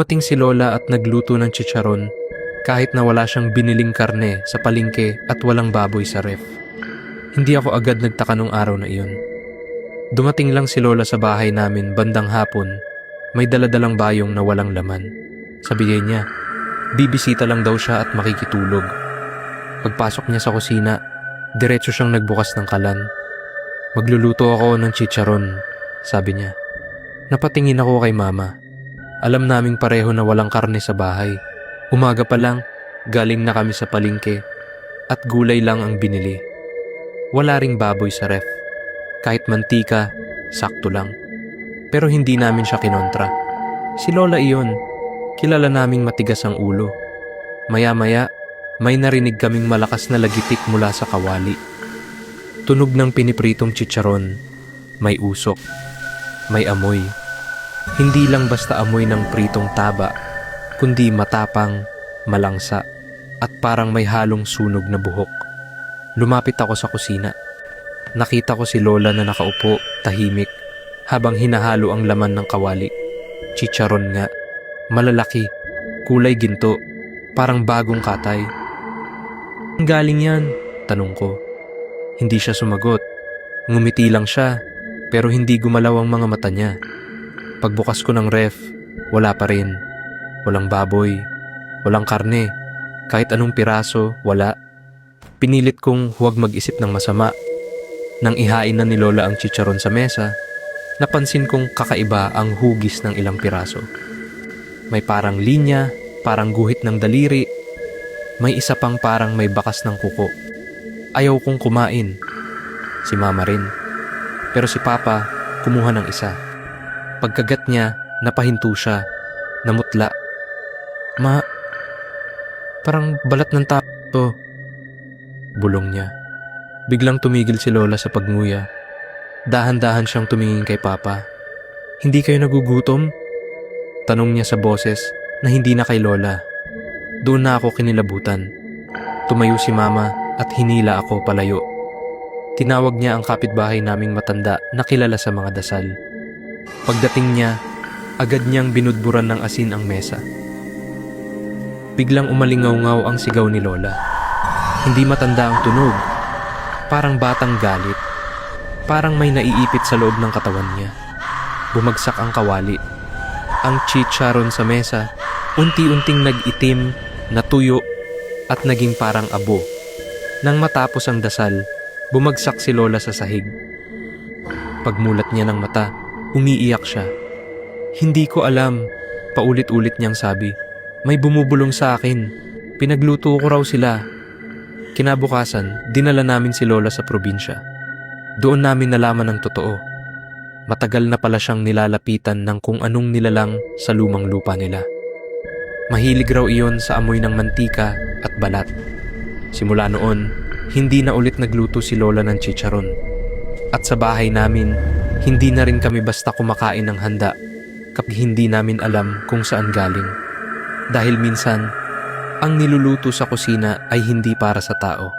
Dumating si Lola at nagluto ng chicharon kahit na wala siyang biniling karne sa palengke at walang baboy sa ref. Hindi ako agad nagtaka nung araw na iyon. Dumating lang si Lola sa bahay namin bandang hapon, may daladalang bayong na walang laman. Sabi niya, bibisita lang daw siya at makikitulog. Pagpasok niya sa kusina, diretso siyang nagbukas ng kalan. Magluluto ako ng chicharon, sabi niya. Napatingin ako kay mama. Alam naming pareho na walang karne sa bahay. Umaga pa lang, galing na kami sa palengke at gulay lang ang binili. Wala ring baboy sa ref. Kahit mantika, sakto lang. Pero hindi namin siya kinontra. Si Lola iyon, kilala naming matigas ang ulo. Maya-maya, may narinig kaming malakas na lagitik mula sa kawali. Tunog ng pinipritong chicharon, may usok, may amoy. Hindi lang basta amoy ng pritong taba, kundi matapang, malangsa, at parang may halong sunog na buhok. Lumapit ako sa kusina. Nakita ko si Lola na nakaupo, tahimik, habang hinahalo ang laman ng kawali. Chicharon nga, malalaki, kulay ginto, parang bagong katay. Ang galing yan? Tanong ko. Hindi siya sumagot. Ngumiti lang siya, pero hindi gumalaw ang mga mata niya. Pagbukas ko ng ref, wala pa rin. Walang baboy, walang karne, kahit anong piraso, wala. Pinilit kong huwag mag-isip ng masama. Nang ihain na ni Lola ang chicharon sa mesa, napansin kong kakaiba ang hugis ng ilang piraso. May parang linya, parang guhit ng daliri, may isa pang parang may bakas ng kuko. Ayaw kong kumain. Si Mama rin. Pero si Papa, kumuha ng isa. Pagkagat niya, napahinto siya, namutla. Ma, parang balat ng tao. Bulong niya. Biglang tumigil si Lola sa pagnguya. Dahan-dahan siyang tumingin kay Papa. Hindi kayo nagugutom? Tanong niya sa boses na hindi na kay Lola. Doon na ako kinilabutan. Tumayo si Mama at hinila ako palayo. Tinawag niya ang kapitbahay naming matanda na kilala sa mga dasal. Pagdating niya, agad niyang binudburan ng asin ang mesa. Biglang umalingaw-ngaw ang sigaw ni Lola. Hindi matanda ang tunog. Parang batang galit. Parang may naiipit sa loob ng katawan niya. Bumagsak ang kawali. Ang chicharon sa mesa, unti-unting nag-itim, natuyo, at naging parang abo. Nang matapos ang dasal, bumagsak si Lola sa sahig. Pagmulat niya ng mata, umiiyak siya. Hindi ko alam, paulit-ulit niyang sabi. May bumubulong sa akin. Pinagluto ko raw sila. Kinabukasan, dinala namin si Lola sa probinsya. Doon namin nalaman ang totoo. Matagal na pala siyang nilalapitan ng kung anong nilalang sa lumang lupa nila. Mahilig raw iyon sa amoy ng mantika at balat. Simula noon, hindi na ulit nagluto si Lola ng chicharon. At sa bahay namin, hindi na rin kami basta kumakain ng handa kapag hindi namin alam kung saan galing. Dahil minsan, ang niluluto sa kusina ay hindi para sa tao.